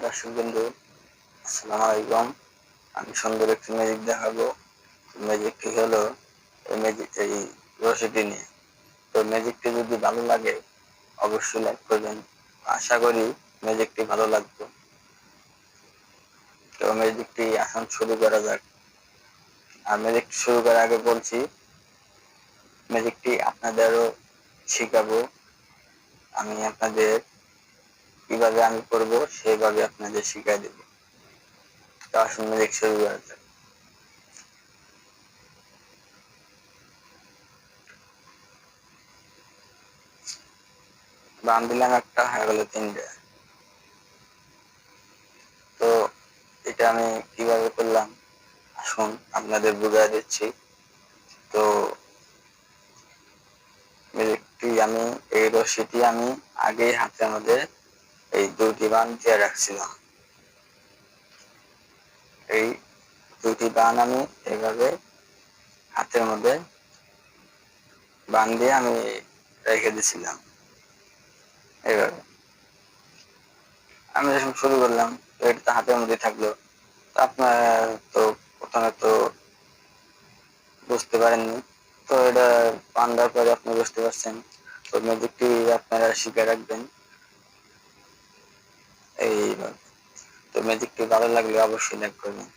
দর্শক বন্ধু, আসসালামু আলাইকুম। আমি সুন্দর একটি ম্যাজিক দেখাবো। ম্যাজিকটি হলো এই রশিটি নিয়ে। তো ম্যাজিকটি যদি ভালো লাগে অবশ্যই লাইক করবেন। আশা করি ম্যাজিকটি ভালো লাগবে। তো ম্যাজিকটি এখন শুরু করা যাক। আর ম্যাজিকটি শুরু করার আগে বলছি, ম্যাজিকটি আপনাদেরও শিখাবো। আমি আপনাদের কিভাবে আমি করবো সেইভাবে আপনাদের শিখিয়ে দেব। তো আসুন ম্যাজিক শুরু করা যাক। বান দিলাম একটা, হয়ে গেল তিনটে। তো এটা আমি কিভাবে করলাম আসুন আপনাদের বুঝিয়ে দিচ্ছি। তো এই রশিটি আমি আগেই হাতের মধ্যে এই দুটি বান দিয়ে রাখছিলাম। এই দুটি বান আমি এইভাবে হাতের মধ্যে বান দিয়ে আমি রেখে দিছিলাম। এইভাবে আমি যখন শুরু করলাম এটা তো হাতের মধ্যে থাকলো। আপনার তো প্রথমে তো বুঝতে পারেননি, তো এটা বান দেওয়ার পরে আপনি বুঝতে পারছেন। তো ম্যাজিকটি আপনারা শিখে রাখবেন এইভাবে। তো ম্যাজিকটি ভালো লাগলে অবশ্যই লাইক করবেন।